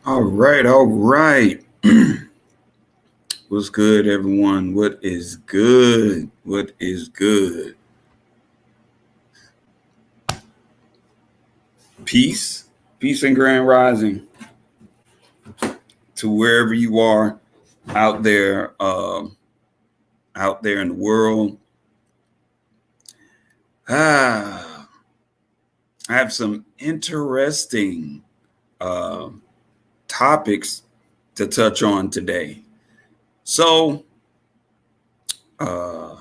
All right, all right. What's good, everyone? What is good? What is good? Peace, peace and grand rising to wherever you are out there in the world. I have some interesting uh, topics to touch on today. So, uh,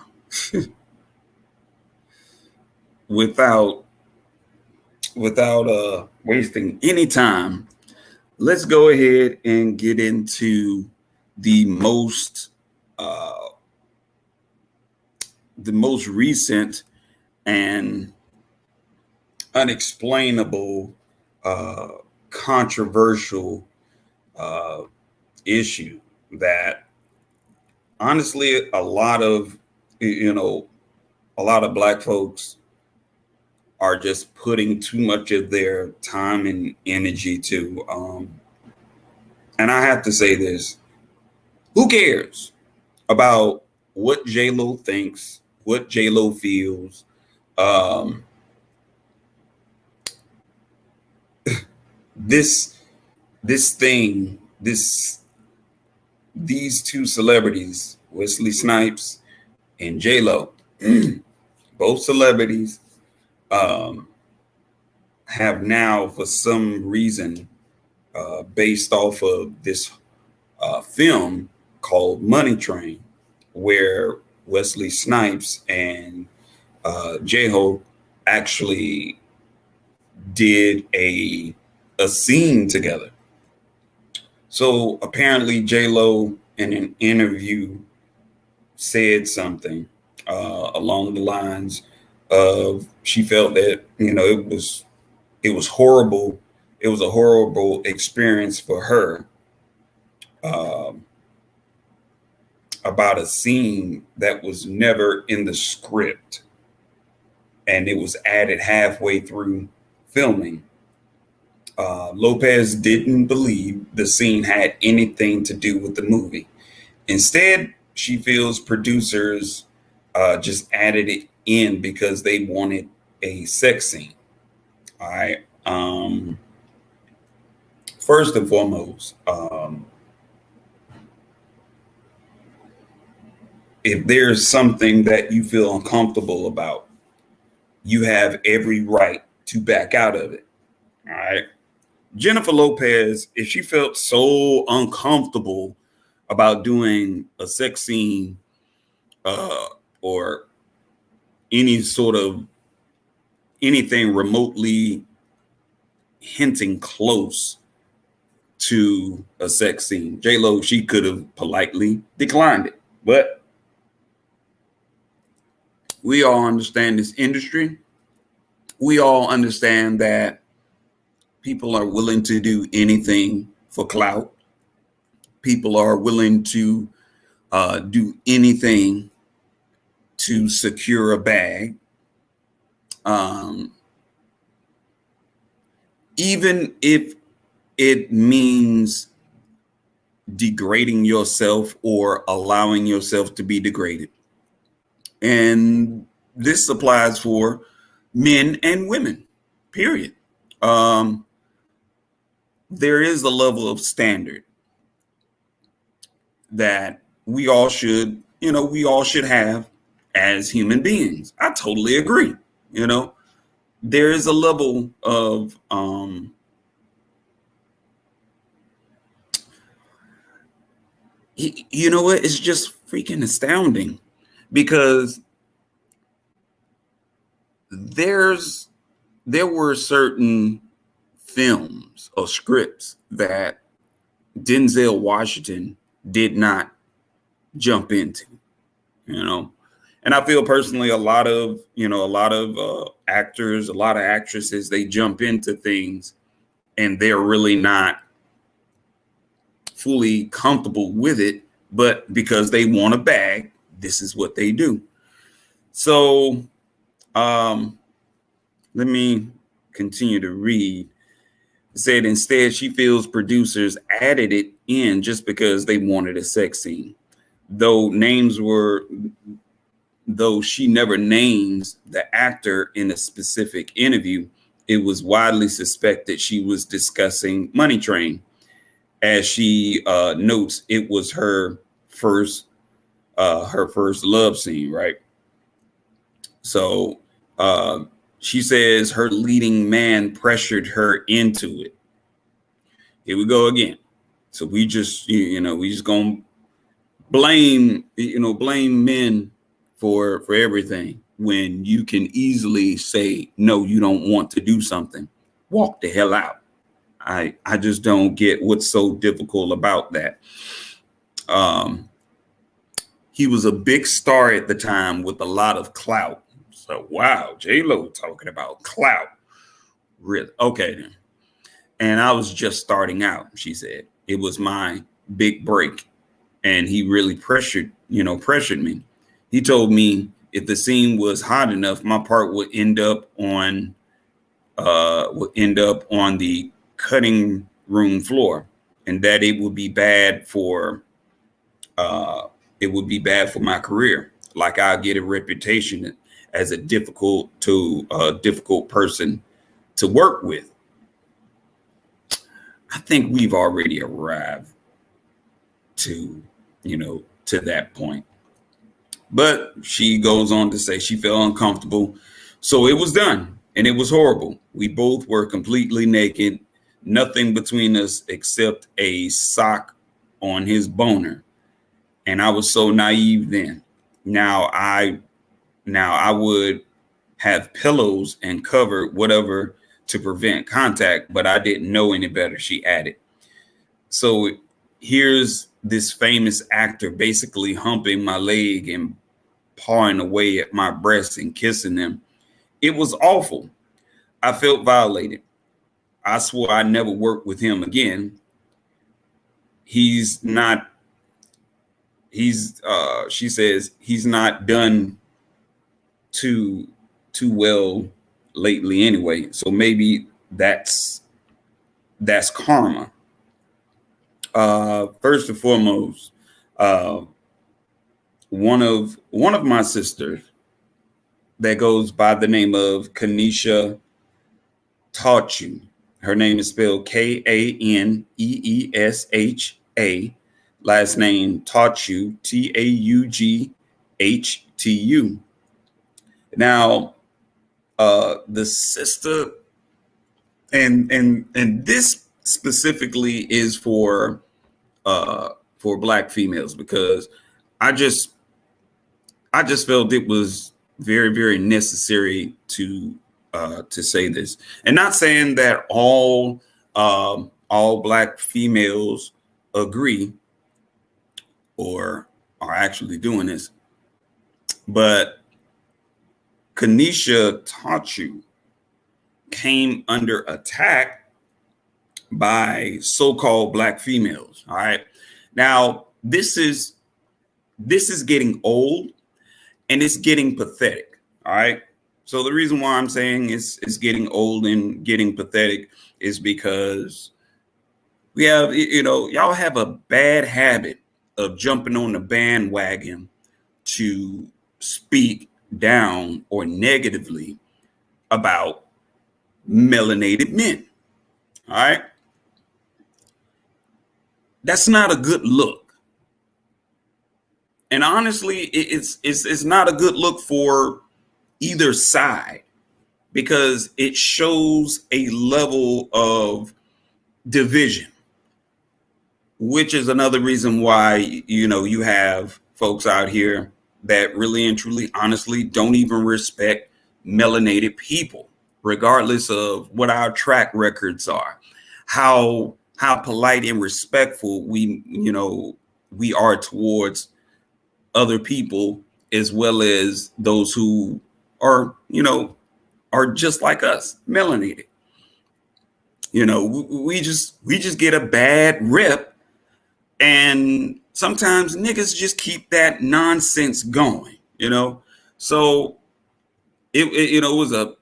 without wasting any time, let's go ahead and get into the most uh, the most recent and unexplainable, uh, controversial uh, issue that honestly a lot of black folks are just putting too much of their time and energy to. And I have to say this: who cares about what J Lo thinks, what J Lo feels? Um, this this thing, these two celebrities, Wesley Snipes and J Lo, both celebrities, um, have now, for some reason, based off of this film called Money Train, where Wesley Snipes and J Ho actually did a scene together. So apparently, J Lo in an interview said something along the lines of she felt that it was horrible. It was a horrible experience for her, um, about a scene that was never in the script, and it was added halfway through filming. Lopez didn't believe the scene had anything to do with the movie. Instead, she feels producers just added it in because they wanted a sex scene. All right. First and foremost, if there's something that you feel uncomfortable about, you have every right to back out of it. All right. Jennifer Lopez, if she felt so uncomfortable about doing a sex scene uh, or any sort of anything remotely hinting close to a sex scene, J Lo, she could have politely declined it. But we all understand this industry. We all understand that people are willing to do anything for clout. People are willing to do anything to secure a bag. Um, Even if it means degrading yourself or allowing yourself to be degraded. And this applies for men and women, period. Um, there is a level of standard that we all should have as human beings. I totally agree. You know, there is a level of You know what? It's just freaking astounding because there's there were certain films or scripts that Denzel Washington did not jump into, you know. And I feel personally a lot of actors, a lot of actresses, they jump into things and they're really not fully comfortable with it, but because they want a bag, this is what they do. So um, let me continue to read. It said instead, she feels producers added it in just because they wanted a sex scene. Though names were, though she never names the actor in a specific interview, it was widely suspected she was discussing Money Train. As she notes, it was first her first love scene, right? So uh, she says her leading man pressured her into it. Here we go again. So we just, we just gonna blame men for everything when you can easily say no, you don't want to do something. Walk the hell out. I just don't get what's so difficult about that. Um, he was a big star at the time with a lot of clout. So wow, J Lo talking about clout. Really? Okay then. And I was just starting out. She said it was my big break, and he really pressured me. He told me if the scene was hot enough, my part would end up on the cutting room floor, and that uh, it would be bad for my career. Like I get a reputation as a difficult person to work with. I think we've already arrived to to that point. But she goes on to say she felt uncomfortable. So it was done and it was horrible. We both were completely naked, nothing between us except a sock on his boner. And I was so naive then. Now I now I would have pillows and cover whatever to prevent contact, but I didn't know any better, she added. So here's this famous actor basically humping my leg and pawing away at my breasts and kissing them. It was awful. I felt violated. I swore I never worked with him again. He's not, she says, he's not done too, too well lately anyway. So maybe that's karma. First and foremost, uh, one of my sisters that goes by the name of Kanisha Tauchu. Her name is spelled Kaneesha. Last name Tauchu, Taughtu. Now, the sister, and this specifically is for Black females because I just I just felt it was very, very necessary to say this, and not saying that all Black females agree or are actually doing this, but Kanisha Tachu came under attack by so-called Black females. All right, now this is getting old and it's getting pathetic. All right. So the reason why I'm saying it's getting old and getting pathetic is because we have, y'all have a bad habit of jumping on the bandwagon to speak down or negatively about melanated men. All right. That's not a good look. And honestly, it's not a good look for either side because it shows a level of division which is another reason why, you have folks out here that really and truly, honestly, don't even respect melanated people, regardless of what our track records are, how polite and respectful we are towards other people, as well as those who are, are just like us, melanated. We just get a bad rep, and sometimes niggas just keep that nonsense going. So it was a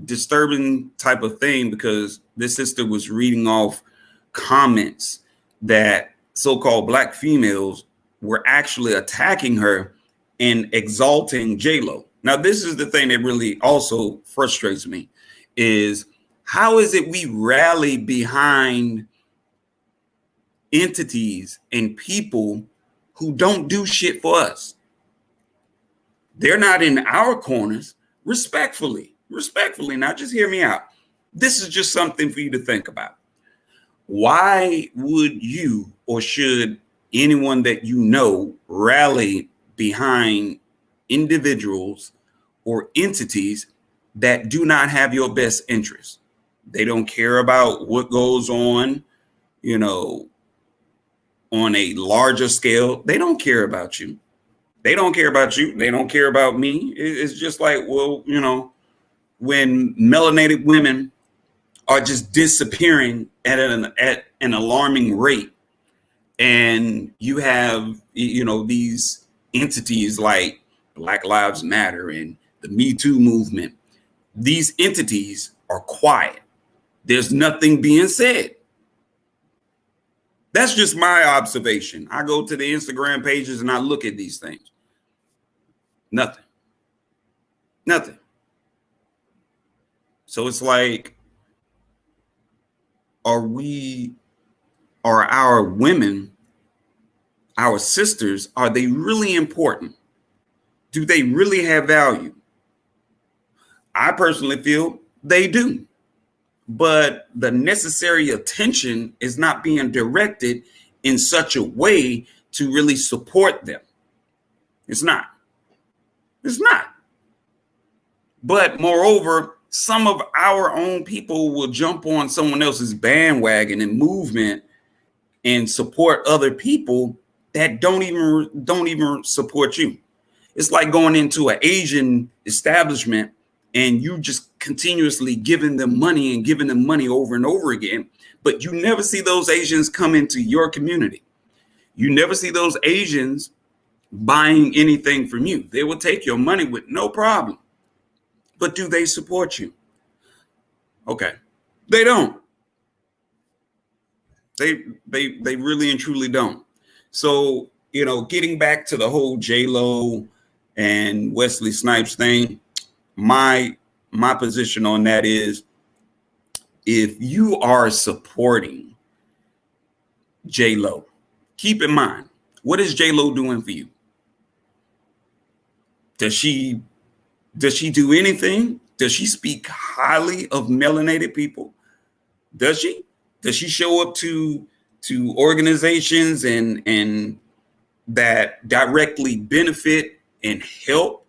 disturbing type of thing, because this sister was reading off comments that so-called black females were actually attacking her and exalting J-Lo. Now, this is the thing that really also frustrates me, is how is it we rally behind entities and people who don't do shit for us? They're not in our corners. Respectfully, now just hear me out. This is just something for you to think about. Why would you, or should anyone that rally behind individuals or entities that do not have your best interest? They don't care about what goes on, on a larger scale. They don't care about you. They don't care about you. They don't care about me. It's just like, well, when melanated women are just disappearing at an alarming rate, and you have these entities like Black Lives Matter and the Me Too movement, these entities are quiet. There's nothing being said. That's just my observation. I go to the Instagram pages and I look at these things. Nothing. So it's like, are our women, our sisters, are they really important? Do they really have value? I personally feel they do. But the necessary attention is not being directed in such a way to really support them. It's not. But moreover, some of our own people will jump on someone else's bandwagon and movement and support other people that don't even support you. It's like going into an Asian establishment and you just continuously giving them money over and over again, but you never see those Asians come into your community. You never see those Asians buying anything from you. They will take your money with no problem. But do they support you? Okay. They don't. They really and truly don't. So, getting back to the whole J-Lo and Wesley Snipes thing, my position on that is, if you are supporting J-Lo, keep in mind, what is J-Lo doing for you? Does she do anything? Does she speak highly of melanated people? Does she? Does she show up to organizations and that directly benefit and help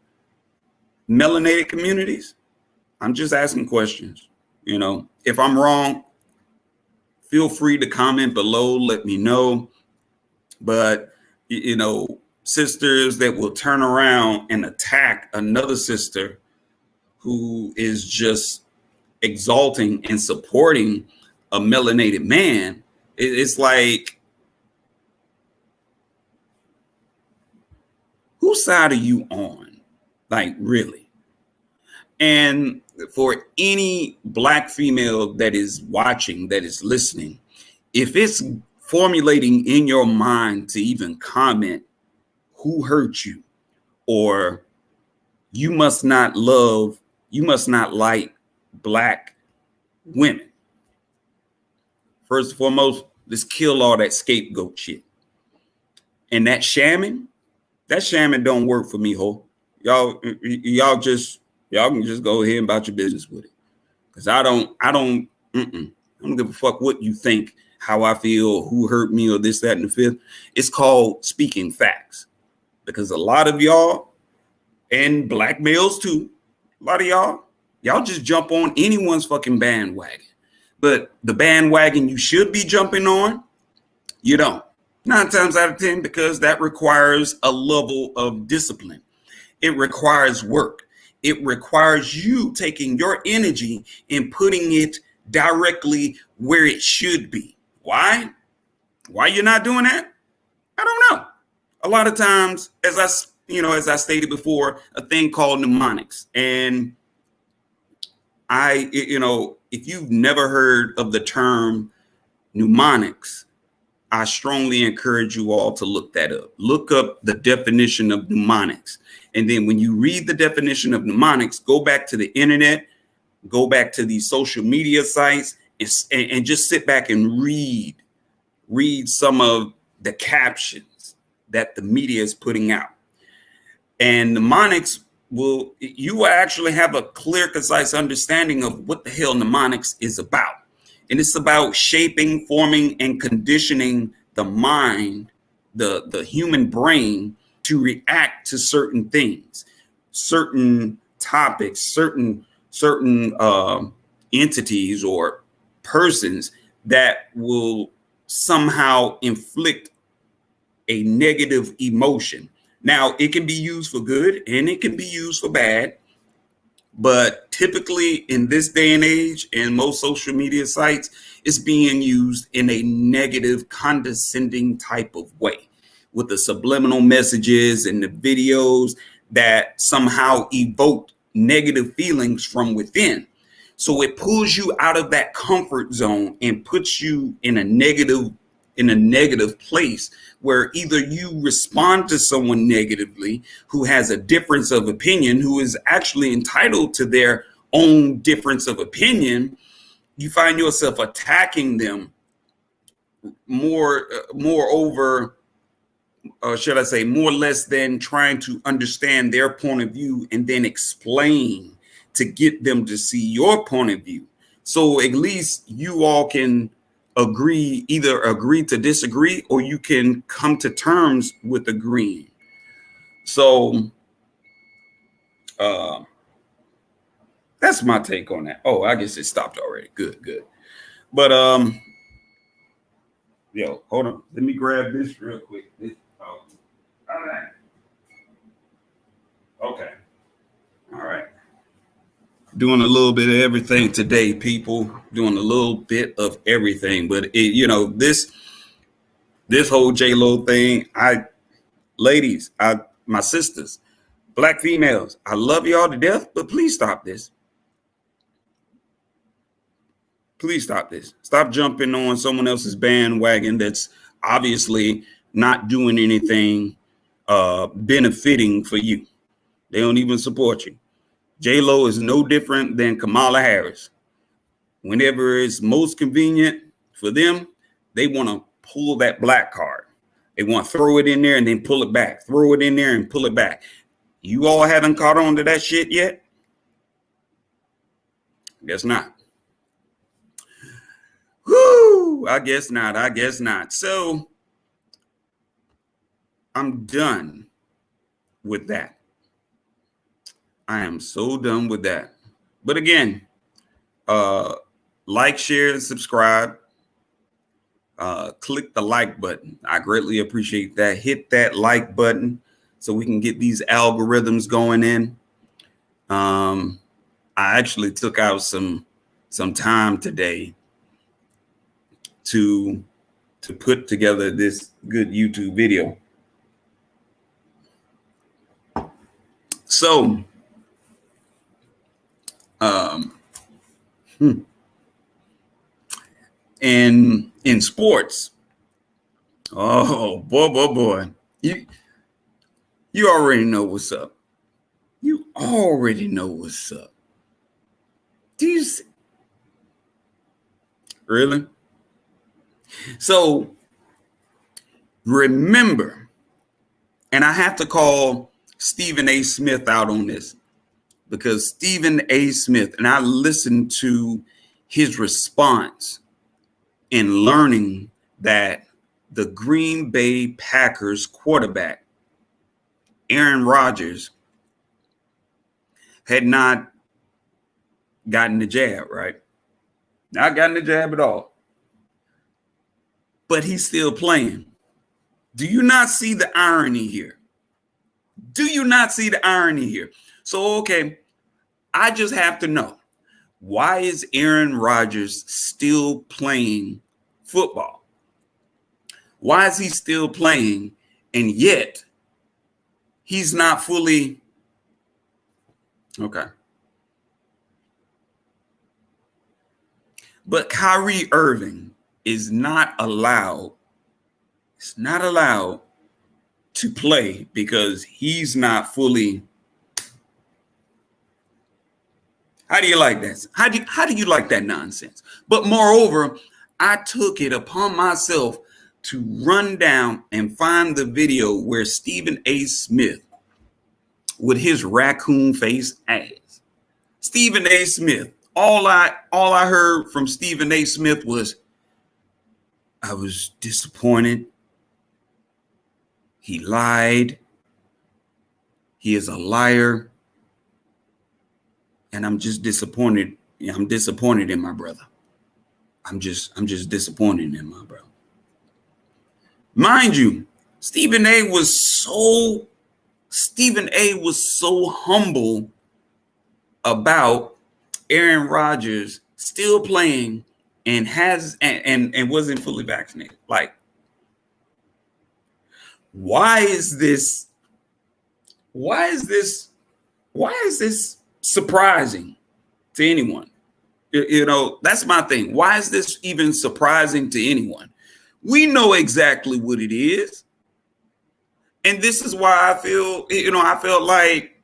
melanated communities? I'm just asking questions. If I'm wrong, feel free to comment below, let me know. But sisters that will turn around and attack another sister who is just exalting and supporting a melanated man, it's like, whose side are you on? Like, really? And for any Black female that is watching, that is listening, if it's formulating in your mind to even comment who hurt you, or you must not like Black women, first and foremost, let's kill all that scapegoat shit. And that shamming don't work for me, ho. Y'all can just go ahead and about your business with it. Because I don't give a fuck what you think how I feel, who hurt me, or this, that, and the fifth. It's called speaking facts, because a lot of y'all, and black males too, a lot of y'all just jump on anyone's fucking bandwagon. But the bandwagon you should be jumping on, you don't. 9 times out of 10, because that requires a level of discipline. It requires work. It requires you taking your energy and putting it directly where it should be. Why? Why you're not doing that? I don't know. A lot of times, as I stated before, a thing called mnemonics. And if you've never heard of the term mnemonics, I strongly encourage you all to look that up. Look up the definition of mnemonics. And then when you read the definition of mnemonics, go back to the internet, go back to these social media sites, and just sit back and read some of the captions that the media is putting out. And mnemonics you will actually have a clear, concise understanding of what the hell mnemonics is about. And it's about shaping, forming, and conditioning the mind, the human brain, to react to certain things, certain topics, certain entities or persons that will somehow inflict a negative emotion. Now, it can be used for good and it can be used for bad. But typically in this day and age, in most social media sites, it's being used in a negative, condescending type of way, with the subliminal messages and the videos that somehow evoke negative feelings from within. So it pulls you out of that comfort zone and puts you in a negative place, where either you respond to someone negatively who has a difference of opinion, who is actually entitled to their own difference of opinion. You find yourself attacking them more less than trying to understand their point of view and then explain to get them to see your point of view. So at least you all can either agree to disagree, or you can come to terms with agreeing. So that's my take on that. Oh, I guess it stopped already. Good. But yo, hold on. Let me grab this real quick. All right. Okay. All right. Doing a little bit of everything today, people. Doing a little bit of everything. But this whole J-Lo thing, ladies, my sisters, black females, I love y'all to death, but please stop this. Please stop this. Stop jumping on someone else's bandwagon that's obviously not doing anything benefiting for you. They don't even support you. J-Lo is no different than Kamala Harris. Whenever it's most convenient for them, they want to pull that black card. They want to throw it in there and then pull it back. Throw it in there and pull it back. You all haven't caught on to that shit yet? Guess not. Whoo! I guess not. So I'm done with that. I am so done with that. But again, like, share, and subscribe. Click the like button. I greatly appreciate that. Hit that like button so we can get these algorithms going in. I actually took out some time today to put together this good YouTube video. So and in sports, oh boy, you already know what's up. You already know what's up. Do you see? Really? So remember, and I have to call Stephen A. Smith out on this, because Stephen A. Smith, and I listened to his response in learning that the Green Bay Packers quarterback, Aaron Rodgers, had not gotten the jab, right? Not gotten the jab at all. But he's still playing. Do you not see the irony here? Do you not see the irony here? So, okay, I just have to know, why is Aaron Rodgers still playing football? Why is he still playing? And yet he's not fully okay. But Kyrie Irving is not allowed. It's not allowed to play because he's not fully. How do you like that? How do you like that nonsense? But moreover, I took it upon myself to run down and find the video where Stephen A. Smith, with his raccoon face ass, Stephen A. Smith, all I heard from Stephen A. Smith was, I was disappointed. He lied. He is a liar. And I'm just disappointed. I'm disappointed in my brother. I'm just disappointed in my brother. Mind you, Stephen A was so humble about Aaron Rodgers still playing and wasn't fully vaccinated. Like, why is this surprising to anyone? You know, that's my thing. Why is this even surprising to anyone? We know exactly what it is. And this is why I felt like,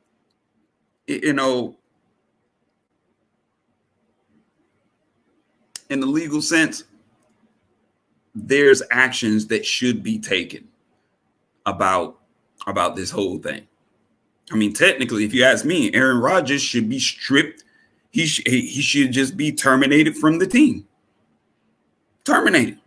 in the legal sense, there's actions that should be taken about this whole thing. I mean, technically, if you ask me, Aaron Rodgers should be stripped. He should just be terminated from the team. Terminated.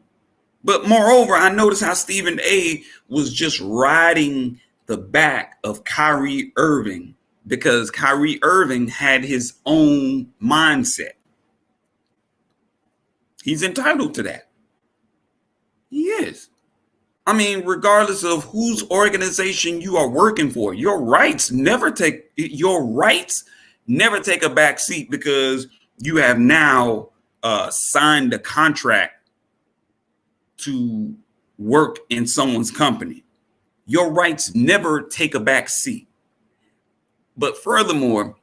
But moreover, I noticed how Stephen A was just riding the back of Kyrie Irving because Kyrie Irving had his own mindset. He's entitled to that. He is. I mean, regardless of whose organization you are working for, your rights never take a back seat because you have now signed a contract to work in someone's company. Your rights never take a back seat. But furthermore,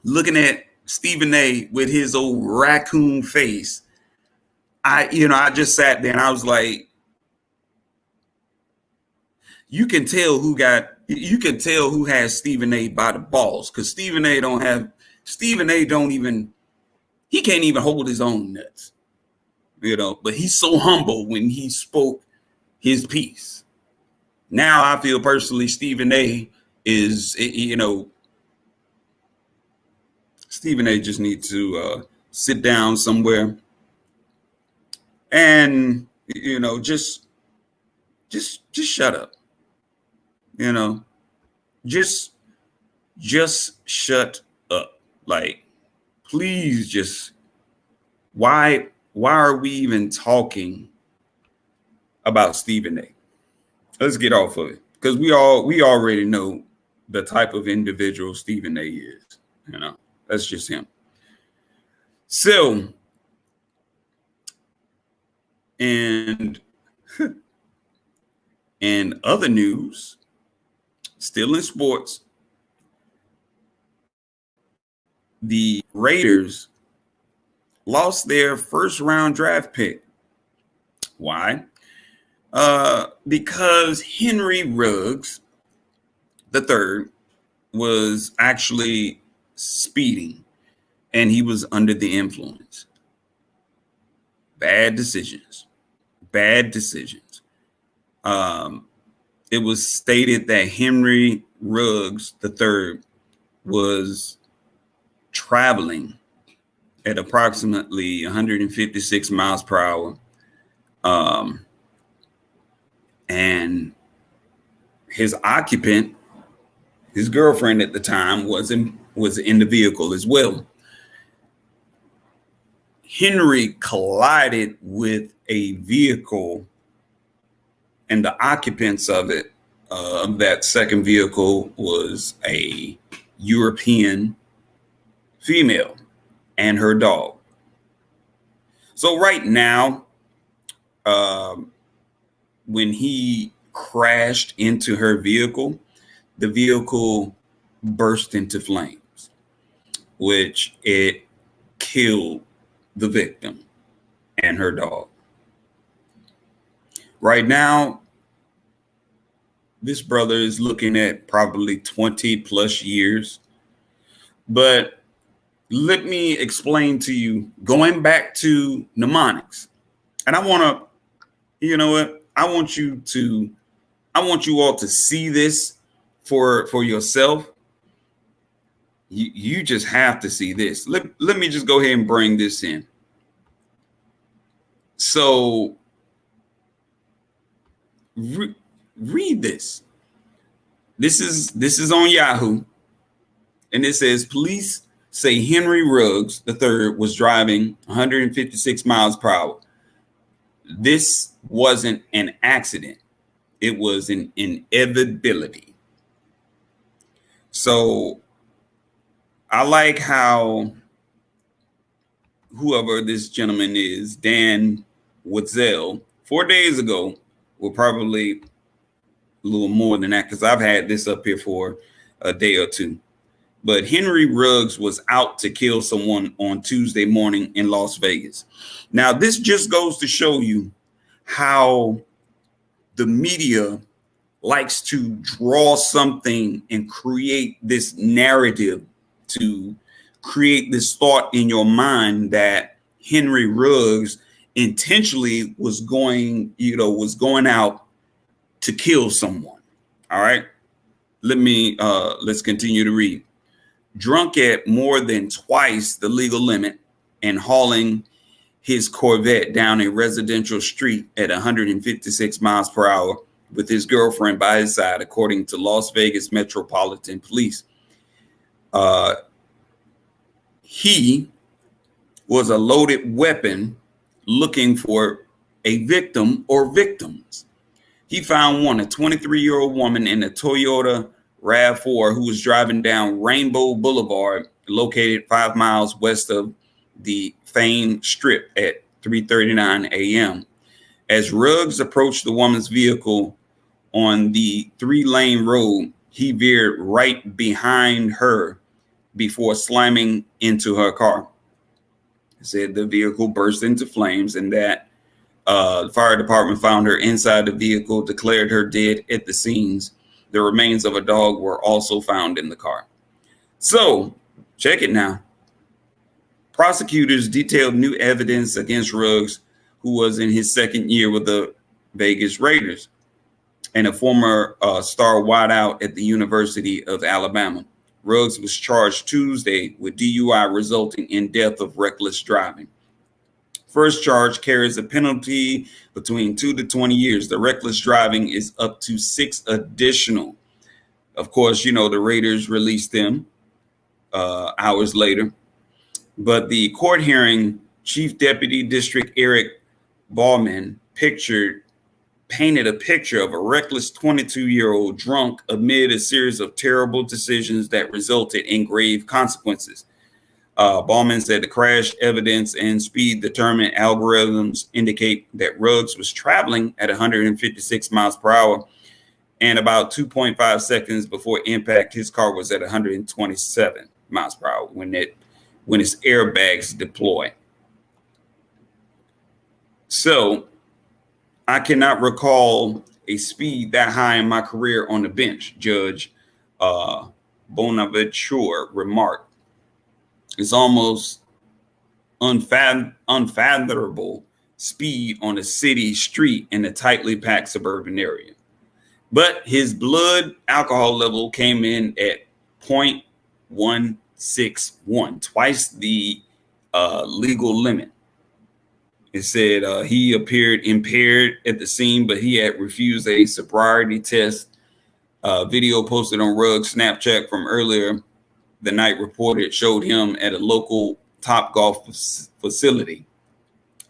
looking at Stephen A with his old raccoon face, I just sat there and I was like, you can tell who has Stephen A by the balls, because Stephen A he can't even hold his own nuts. But he's so humble when he spoke his piece. Now I feel personally Stephen A is, Stephen A just needs to sit down somewhere and, just shut up. Just shut up. Like, please why are we even talking about Stephen A? Let's get off of it, because we already know the type of individual Stephen A is. That's just him. So, and other news, still in sports, the Raiders lost their first round draft pick. Why? Because Henry Ruggs III was actually speeding and he was under the influence. Bad decisions. It was stated that Henry Ruggs III was traveling at approximately 156 miles per hour Um, and his occupant, his girlfriend at the time, was in the vehicle as well. Henry collided with a vehicle, and the occupants of it, that second vehicle, was a European female and her dog. So right now, when he crashed into her vehicle, the vehicle burst into flames, which it killed the victim and her dog. Right now, this brother is looking at probably 20 plus years. But let me explain to you, going back to mnemonics. And I want to, you know what? I want you all to see this for yourself. You just have to see this. Let me just go ahead and bring this in. So read this. This is on Yahoo, and it says police say Henry Ruggs III was driving 156 miles per hour. This wasn't an accident. It was an inevitability. So I like how whoever this gentleman is, Dan Wetzel, 4 days ago, well, probably a little more than that, because I've had this up here for a day or two. But Henry Ruggs was out to kill someone on Tuesday morning in Las Vegas. Now, this just goes to show you how the media likes to draw something and create this narrative, to create this thought in your mind that Henry Ruggs intentionally was going out to kill someone. All right. Let's continue to read. Drunk at more than twice the legal limit and hauling his Corvette down a residential street at 156 miles per hour with his girlfriend by his side, according to Las Vegas Metropolitan Police. He was a loaded weapon looking for a victim or victims. He found one, a 23-year-old woman in a Toyota RAV4 who was driving down Rainbow Boulevard, located 5 miles west of the famed Strip at 3:39 a.m. As Ruggs approached the woman's vehicle on the 3-lane road, he veered right behind her before slamming into her car. He said the vehicle burst into flames and that the fire department found her inside the vehicle, declared her dead at the scenes. The remains of a dog were also found in the car. So, check it now. Prosecutors detailed new evidence against Ruggs, who was in his second year with the Vegas Raiders and a former star wideout at the University of Alabama. Ruggs was charged Tuesday with DUI resulting in death of reckless driving. First charge carries a penalty between 2 to 20 years. The reckless driving is up to 6 additional. Of course, the Raiders released them hours later. But the court hearing, Chief Deputy District Eric Bauman painted a picture of a reckless 22-year-old drunk amid a series of terrible decisions that resulted in grave consequences. Bauman said the crash evidence and speed determinant algorithms indicate that Ruggs was traveling at 156 miles per hour, and about 2.5 seconds before impact, his car was at 127 miles per hour when its airbags deploy. So I cannot recall a speed that high in my career on the bench, Judge Bonaventure remarked. It's almost unfathomable speed on a city street in a tightly packed suburban area. But his blood alcohol level came in at 0.161, twice the legal limit. It said he appeared impaired at the scene, but he had refused a sobriety test. Video posted on Ruggs' Snapchat from earlier the night reported showed him at a local Top Golf facility.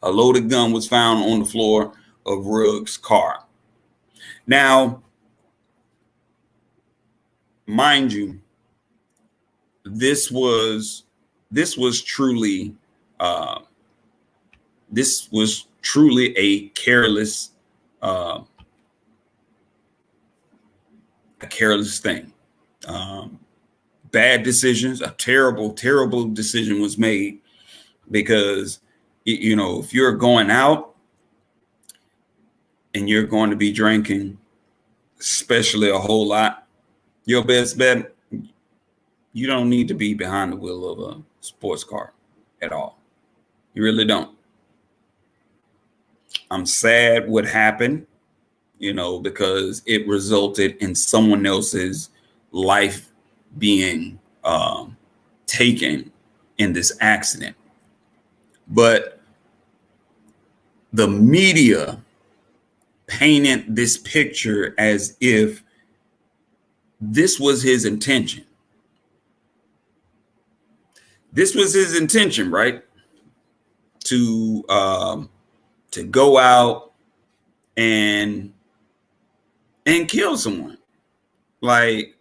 A loaded gun was found on the floor of Ruggs' car. Now, mind you, this was truly a careless thing. Bad decisions, a terrible decision was made because, you know, if you're going out and you're going to be drinking, especially a whole lot, your best bet, you don't need to be behind the wheel of a sports car at all. You really don't. I'm sad what happened, you know, because it resulted in someone else's life being taken in this accident. But the media painted this picture as if this was his intention. This was his intention, right? To go out and kill someone. Like,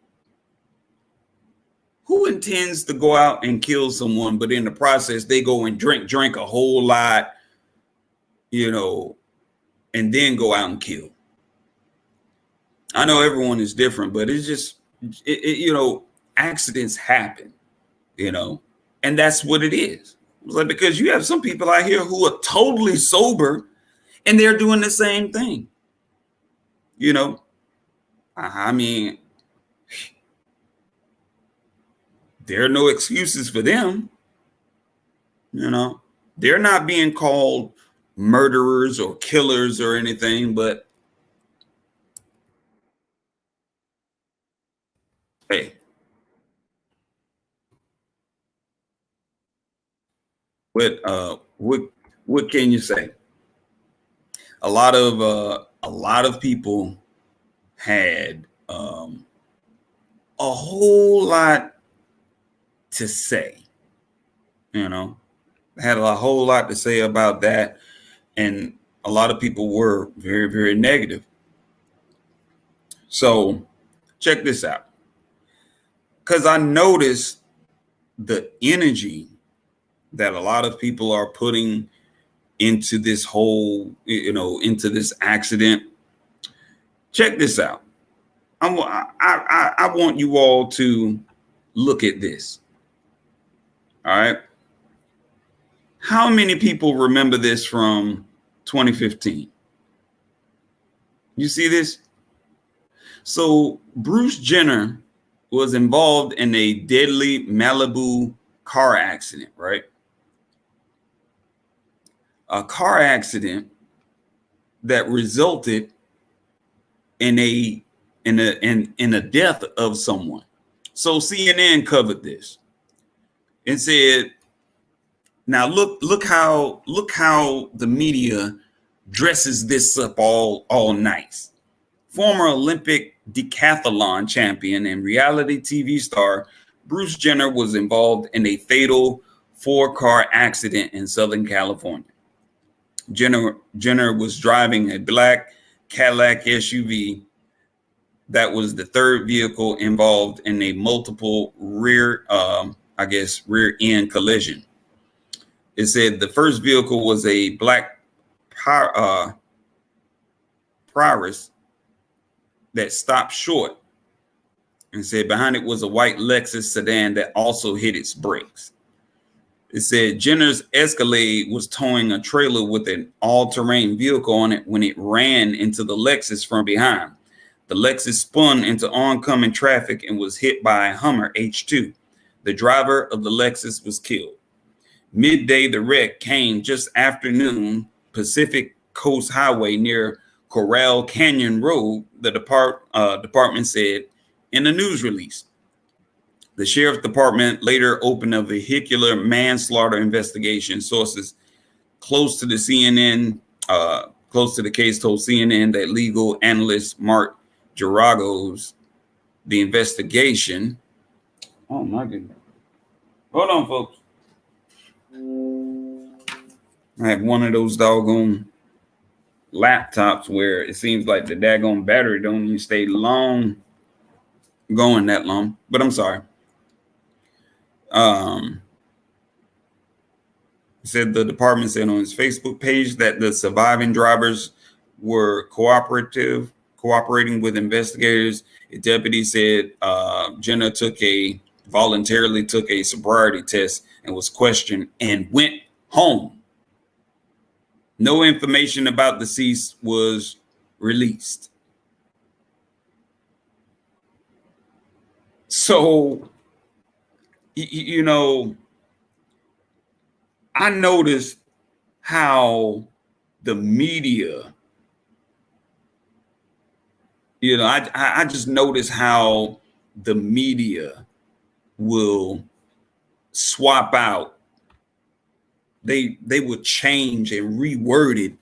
who intends to go out and kill someone, but in the process they go and drink a whole lot, you know, and then go out and kill? I know everyone is different, but it's just, you know, accidents happen, you know, and that's what it is. It's like, because you have some people out here who are totally sober and they're doing the same thing. You know, I mean, there are no excuses for them. You know, they're not being called murderers or killers or anything, but hey, what can you say? A lot of people had a whole lot to say, you know, had a whole lot to say about that. And a lot of people were very, very negative. So check this out. Because I noticed the energy that a lot of people are putting into this whole, you know, into this accident. Check this out. I want you all to look at this. All right. How many people remember this from 2015? You see this? So Bruce Jenner was involved in a deadly Malibu car accident, right? A car accident that resulted in a death of someone. So CNN covered this and said, now look how the media dresses this up all nice. Former Olympic decathlon champion and reality TV star Bruce Jenner was involved in a fatal 4-car accident in Southern California. Jenner was driving a black Cadillac SUV that was the third vehicle involved in a multiple rear end collision. It said the first vehicle was a black Prius that stopped short, and said behind it was a white Lexus sedan that also hit its brakes. It said Jenner's Escalade was towing a trailer with an all-terrain vehicle on it when it ran into the Lexus from behind. The Lexus spun into oncoming traffic and was hit by a Hummer H2. The driver of the Lexus was killed. Midday, the wreck came just after noon, Pacific Coast Highway near Coral Canyon Road, the department said in a news release. The sheriff's department later opened a vehicular manslaughter investigation. Sources close to the CNN, close to the case, told CNN that legal analyst Mark Geragos, the investigation. Oh my goodness. Hold on, folks. I have one of those doggone laptops where it seems like the daggone battery don't even stay long going that long. But I'm sorry. Said the department said on its Facebook page that the surviving drivers were cooperating with investigators. A deputy said Jenna voluntarily took a sobriety test and was questioned and went home. No information about the deceased was released. So, you know, I noticed how the media, I just noticed how the media will swap out. They would change and reword it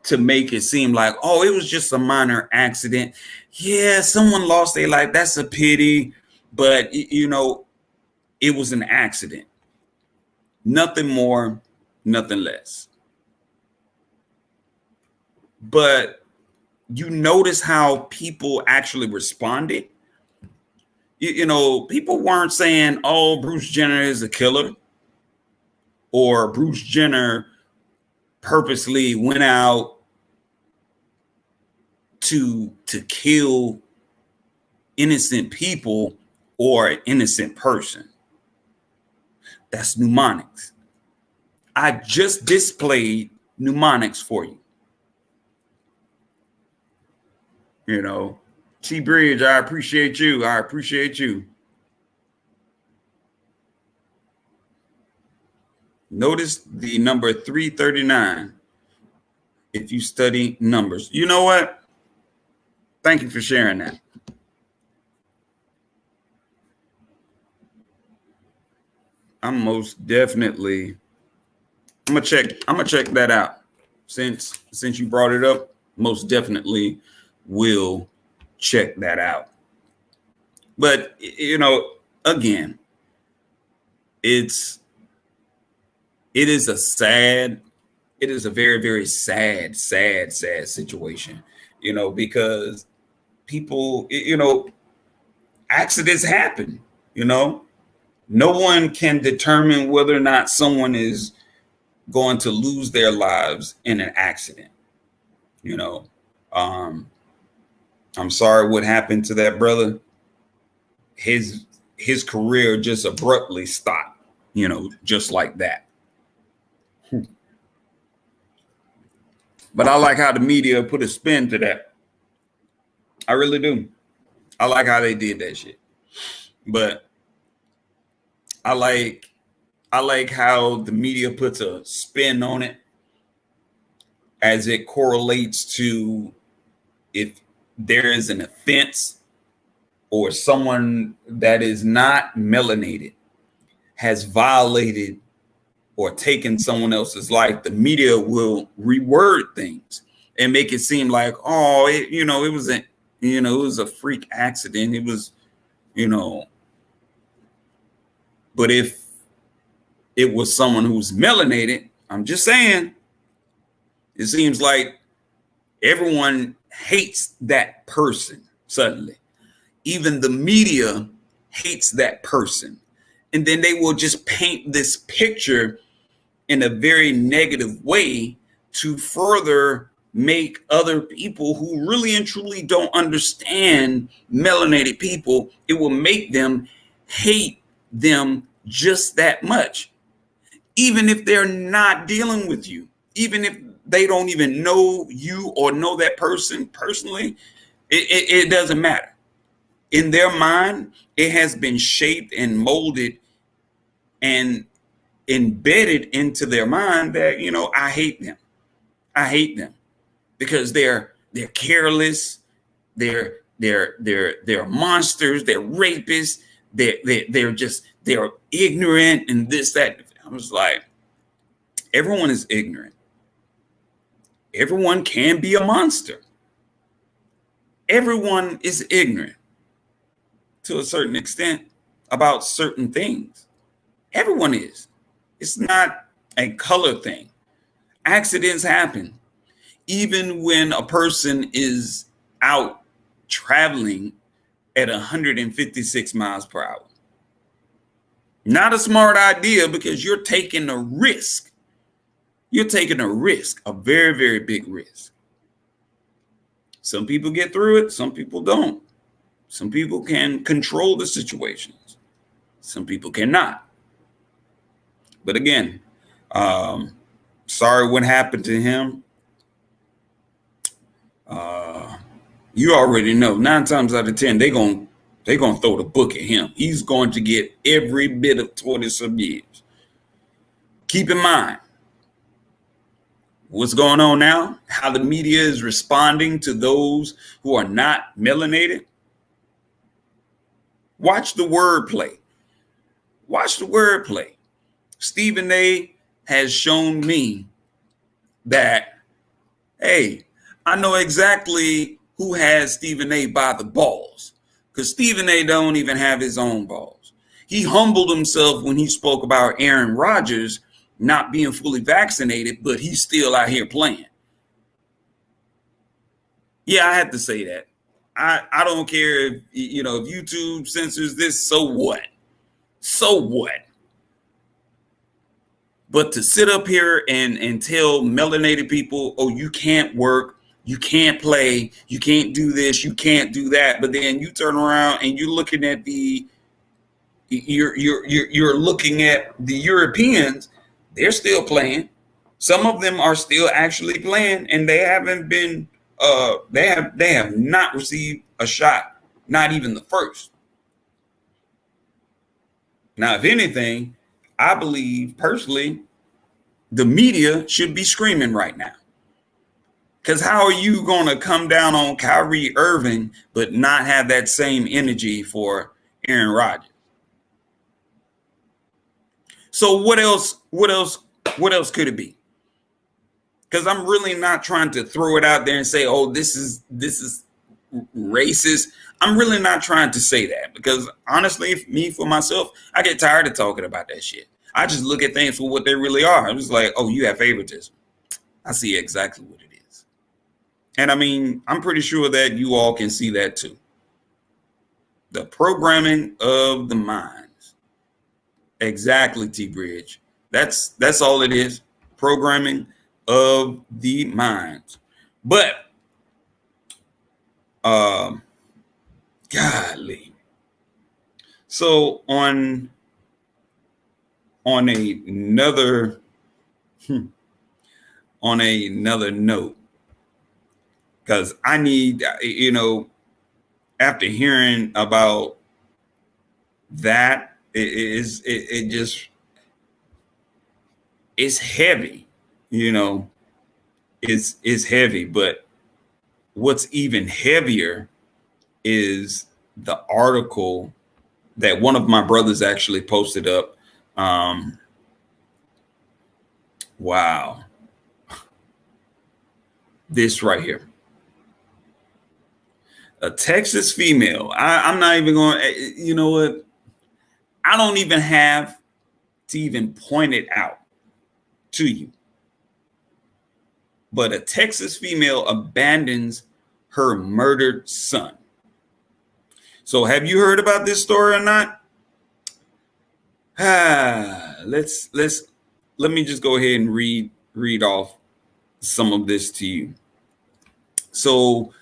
to make it seem like, oh, it was just a minor accident. Yeah, someone lost their life. That's a pity. But, it was an accident. Nothing more, nothing less. But you notice how people actually responded. People weren't saying, oh, Bruce Jenner is a killer, or Bruce Jenner purposely went out to kill innocent people or an innocent person. That's mnemonics. I just displayed mnemonics for you. T Bridge, I appreciate you. I appreciate you. Notice the number 339 if you study numbers. You know what? Thank you for sharing that. I'm gonna check that out. Since you brought it up, most definitely will check that out. But again, it is a very, very sad situation, because people, accidents happen, no one can determine whether or not someone is going to lose their lives in an accident. I'm sorry what happened to that brother. His career just abruptly stopped, just like that. But I like how the media put a spin to that. I really do. I like how they did that shit. But I like how the media puts a spin on it as it correlates to if there is an offense or someone that is not melanated has violated or taken someone else's life. The media will reword things and make it seem like, oh, it was a freak accident. It was, but if it was someone who's melanated, I'm just saying, it seems like everyone hates that person suddenly. Even the media hates that person. And then they will just paint this picture in a very negative way to further make other people who really and truly don't understand melanated people, it will make them hate them just that much. Even if they're not dealing with you, even if they don't even know you or know that person personally, it doesn't matter. In their mind, it has been shaped and molded and embedded into their mind that, I hate them. I hate them because they're careless. They're monsters. They're rapists. They're ignorant and this, that. I was like, everyone is ignorant. Everyone can be a monster. Everyone is ignorant to a certain extent about certain things. Everyone is. It's not a color thing. Accidents happen. Even when a person is out traveling at 156 miles per hour. Not a smart idea because you're taking a risk. You're taking a risk, a very, very big risk. Some people get through it, some people don't. Some people can control the situations, some people cannot. But again, sorry what happened to him. You already know 9 times out of 10, they're gonna throw the book at him. He's going to get every bit of 20 some years. Keep in mind what's going on now, how the media is responding to those who are not melanated. Watch the wordplay. Watch the wordplay. Stephen A has shown me that, hey, I know exactly who has Stephen A by the balls, because Stephen A don't even have his own balls. He humbled himself when he spoke about Aaron Rodgers not being fully vaccinated, but he's still out here playing. Yeah, I had to say that. I don't care if, if YouTube censors this, so what? So what? But to sit up here and tell melanated people, oh, you can't work, you can't play, you can't do this, you can't do that, but then you turn around and you're looking at you're looking at the Europeans, they're still playing. Some of them are still actually playing, and they haven't been they have not received a shot, not even the first. Now, if anything, I believe personally the media should be screaming right now. Because how are you going to come down on Kyrie Irving but not have that same energy for Aaron Rodgers? So what else could it be? Because I'm really not trying to throw it out there and say, oh, this is racist. I'm really not trying to say that, because honestly, for myself, I get tired of talking about that shit. I just look at things for what they really are. I'm just like, oh, you have favoritism. I see exactly what it is. And I mean, I'm pretty sure that you all can see that too. The programming of the minds. Exactly, T-Bridge. That's all it is. Programming of the minds. But golly. So on another note, because I need, after hearing about that, it's heavy, it's heavy. But what's even heavier is the article that one of my brothers actually posted up. Wow. This right here. A Texas female. I'm not even going, you know what? I don't even have to even point it out to you. But a Texas female abandons her murdered son. So have you heard about this story or not? Let me just go ahead and read off some of this to you. So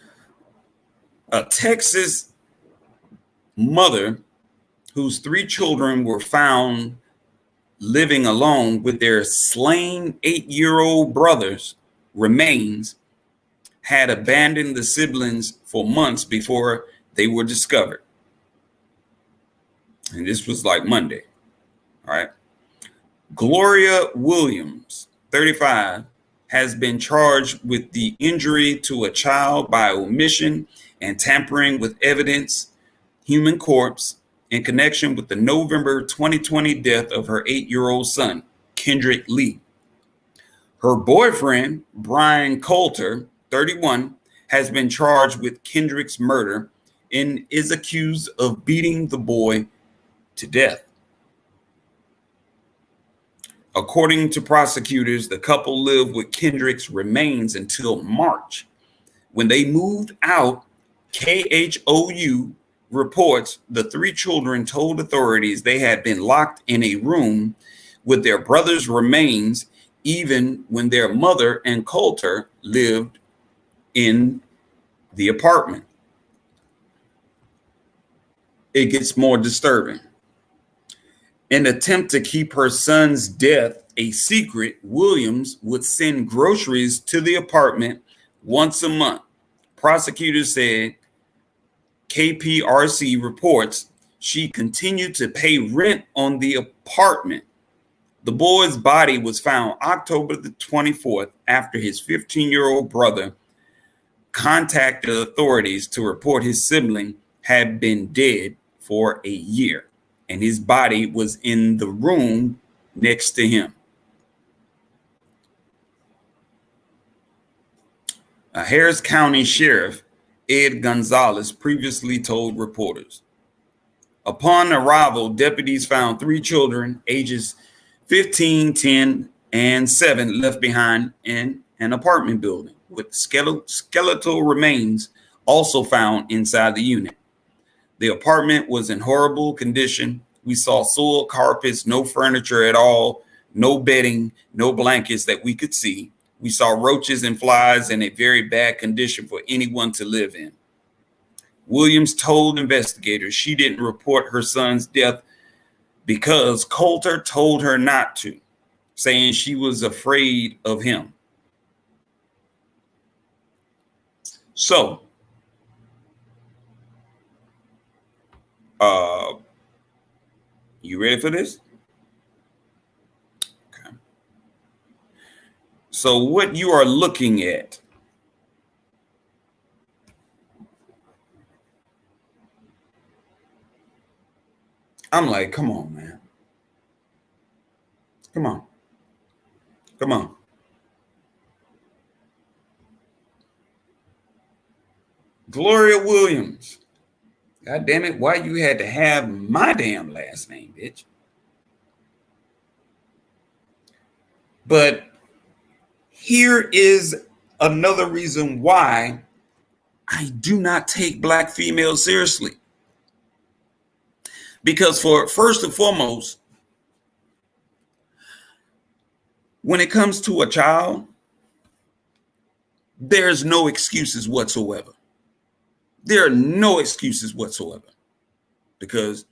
a Texas mother whose 3 children were found living alone with their slain 8-year-old brother's remains had abandoned the siblings for months before they were discovered. And this was like Monday. All right. Gloria Williams, 35, has been charged with the injury to a child by omission and tampering with evidence, human corpse, in connection with the November 2020 death of her 8-year-old son, Kendrick Lee. Her boyfriend, Brian Coulter, 31, has been charged with Kendrick's murder and is accused of beating the boy to death. According to prosecutors, the couple lived with Kendrick's remains until March. When they moved out, KHOU reports the three children told authorities they had been locked in a room with their brother's remains, even when their mother and Coulter lived in the apartment. It gets more disturbing. In an attempt to keep her son's death a secret, Williams would send groceries to the apartment once a month. Prosecutors said KPRC reports she continued to pay rent on the apartment. The boy's body was found October the 24th after his 15-year-old brother contacted authorities to report his sibling had been dead for a year, and his body was in the room next to him. A Harris County Sheriff Ed Gonzalez previously told reporters. Upon arrival, deputies found three children, ages 15, 10, and 7, left behind in an apartment building, with skeletal remains also found inside the unit. The apartment was in horrible condition. We saw soiled carpets, no furniture at all, no bedding, no blankets that we could see. We saw roaches and flies in a very bad condition for anyone to live in. Williams told investigators she didn't report her son's death because Coulter told her not to, saying she was afraid of him. So, you ready for this? Okay. So what you are looking at I'm like, come on, man. Come on. Come on. Gloria Williams. God damn it. Why you had to have my damn last name, bitch? But here is another reason why I do not take Black females seriously. Because first and foremost, when it comes to a child, there's no excuses whatsoever. There are no excuses whatsoever. Because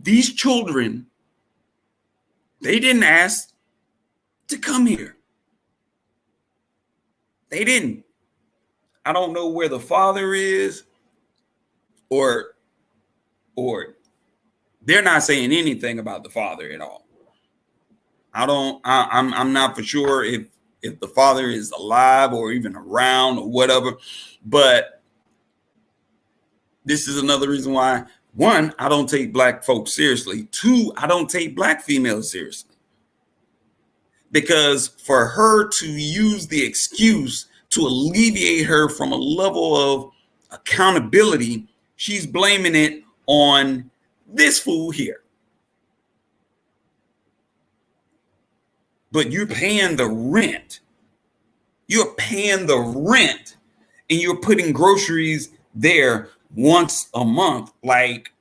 these children, they didn't ask to come here. They didn't. I don't know where the father is, or they're not saying anything about the father at all. I'm not for sure if the father is alive or even around or whatever, but this is another reason why, one, I don't take Black folks seriously. Two, I don't take Black females seriously. Because for her to use the excuse to alleviate her from a level of accountability, she's blaming it on this fool here. But you're paying the rent. You're paying the rent and you're putting groceries there once a month. Like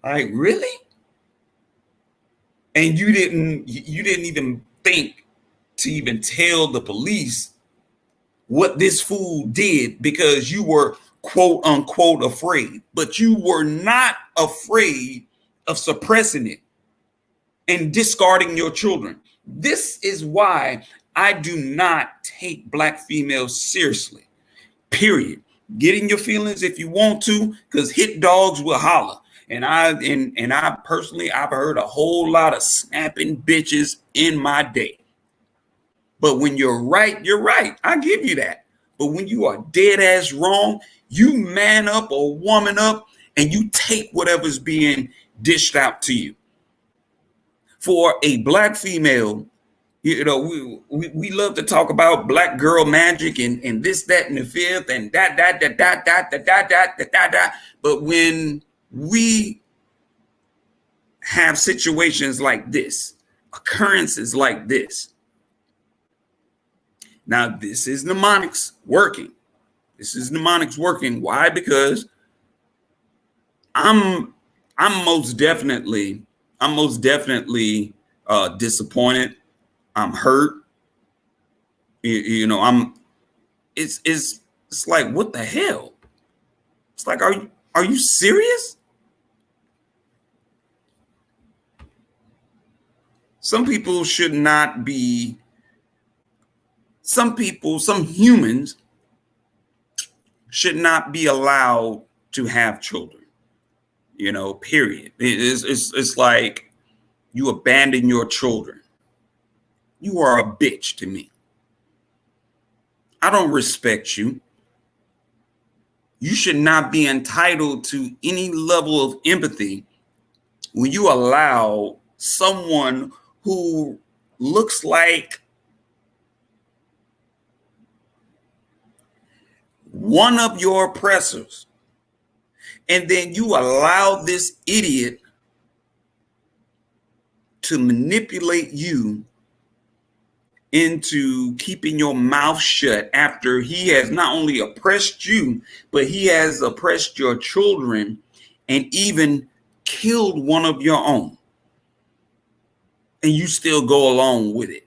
really? And you didn't even think to even tell the police what this fool did because you were quote unquote afraid, but you were not afraid of suppressing it and discarding your children. This is why I do not take Black females seriously, period. Get in your feelings if you want to, because hit dogs will holler. And I personally, I've heard a whole lot of snapping bitches in my day. But when you're right, you're right. I give you that. But when you are dead ass wrong, you man up or woman up and you take whatever's being dished out to you. For a Black female You know, we love to talk about black girl magic and this, that, and the fifth, and that. But when we have situations like this, occurrences like this, now this is mnemonics working. This is mnemonics working. Why? Because I'm I'm most definitely disappointed. I'm hurt. You know, it's like, what the hell? It's like, are you serious? Some people should not be, some humans should not be allowed to have children, period. It's like you abandon your children. You are a bitch to me. I don't respect you. You should not be entitled to any level of empathy when you allow someone who looks like one of your oppressors, and then you allow this idiot to manipulate you into keeping your mouth shut after he has not only oppressed you, but he has oppressed your children and even killed one of your own. And you still go along with it.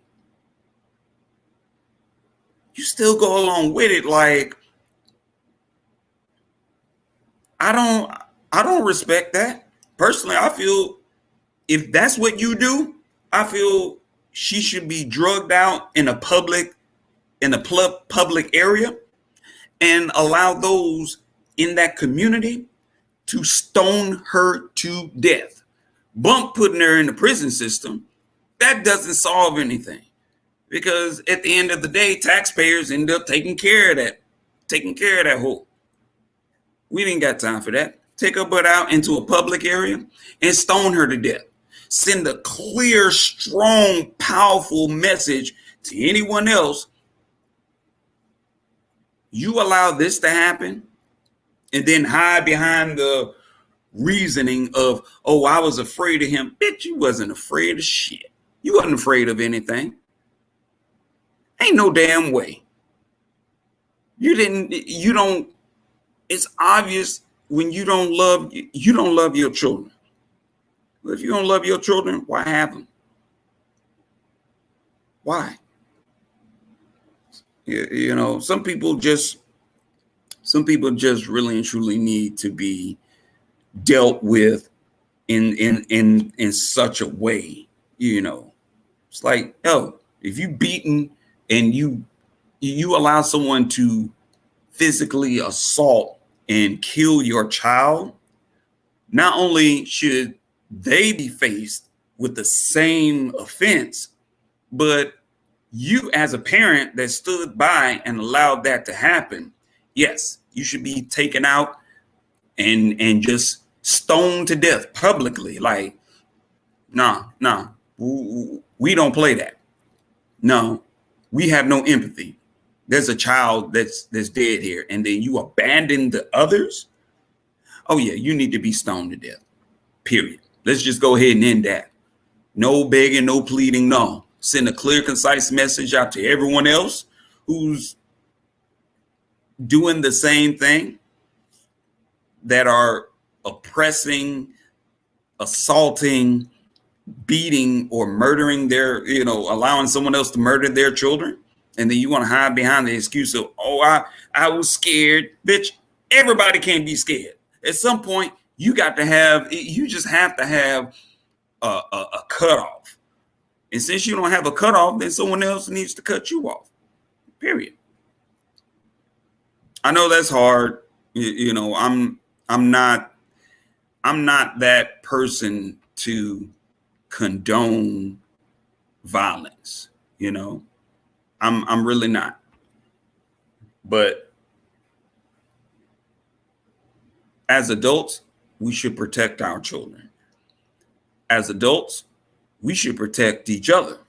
You still go along with it. Like, I don't respect that. Personally, I feel if that's what you do, I feel she should be drugged out in a public area and allow those in that community to stone her to death. Bump putting her in the prison system, that doesn't solve anything, because at the end of the day, taxpayers end up taking care of that whole. We ain't got time for that. Take her butt out into a public area and stone her to death. Send a clear, strong, powerful message to anyone else. You allow this to happen and then hide behind the reasoning of, oh, I was afraid of him. Bitch, you wasn't afraid of shit. You wasn't afraid of anything. Ain't no damn way. You don't, it's obvious when you don't love your children. But if you don't love your children, why have them? Why? Some people just really and truly need to be dealt with in such a way. It's like, oh, if you beaten and you allow someone to physically assault and kill your child, not only should they be faced with the same offense, but you as a parent that stood by and allowed that to happen, yes, you should be taken out and just stoned to death publicly. Like, nah, we don't play that. No, we have no empathy. There's a child that's dead here, and then you abandon the others. Oh yeah, you need to be stoned to death. Period. Let's just go ahead and end that. No begging, no pleading, no. Send a clear, concise message out to everyone else who's doing the same thing, that are oppressing, assaulting, beating, or murdering allowing someone else to murder their children. And then you want to hide behind the excuse of, oh, I was scared. Bitch, everybody can't be scared. At some point, you just have to have a cutoff. And since you don't have a cutoff, then someone else needs to cut you off. Period. I know that's hard. I'm not that person to condone violence. I'm really not. But as adults, we should protect our children. As adults, we should protect each other.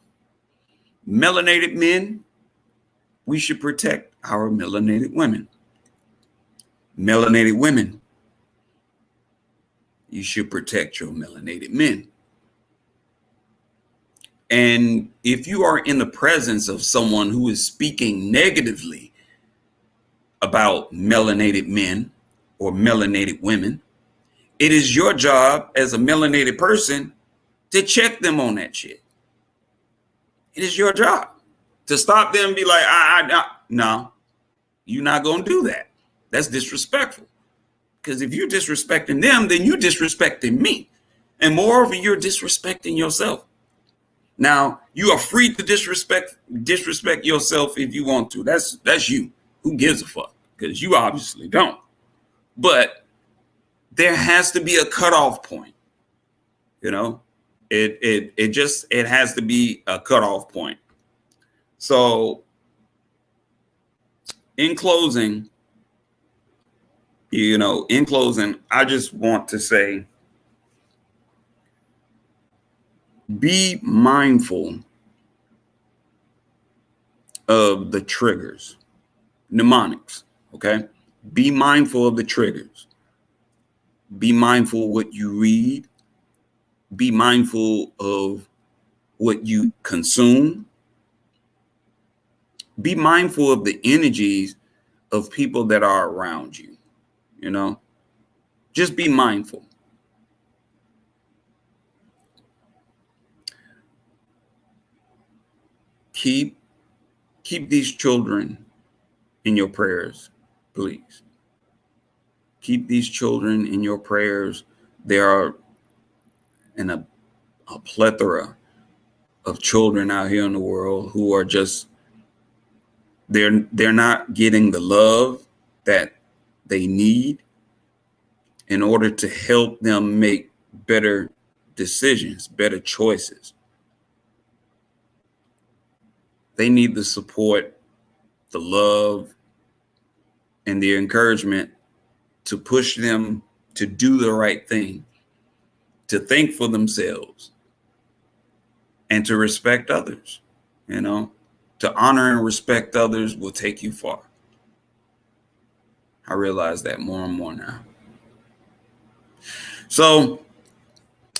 Melanated men, we should protect our melanated women. Melanated women, you should protect your melanated men. And if you are in the presence of someone who is speaking negatively about melanated men or melanated women, it is your job as a melanated person to check them on that shit. It is your job to stop them and be like, no, you're not going to do that. That's disrespectful. Because if you're disrespecting them, then you're disrespecting me. And moreover, you're disrespecting yourself. Now, you are free to disrespect yourself if you want to. That's you. Who gives a fuck? Because you obviously don't. But there has to be a cutoff point. You know, it has to be a cutoff point. So, in closing, I just want to say, be mindful of the triggers, mnemonics, okay? Be mindful of the triggers. Be mindful of what you read. Be mindful of what you consume. Be mindful of the energies of people that are around you, you know? Just be mindful. Keep these children in your prayers, please. Keep these children in your prayers. There are a plethora of children out here in the world who are just, they're not getting the love that they need in order to help them make better decisions, better choices. They need the support, the love, and the encouragement to push them to do the right thing, to think for themselves, and to respect others. You know, to honor and respect others will take you far. I realize that more and more now. So,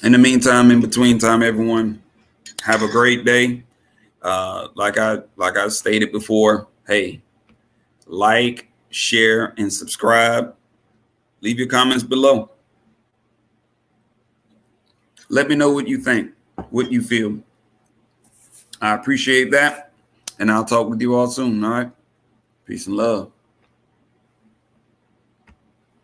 in the meantime, in between time, everyone, have a great day. Like I stated before, hey, like, share, and subscribe. Leave your comments below. Let me know what you think, what you feel. I appreciate that. And I'll talk with you all soon. All right. Peace and love.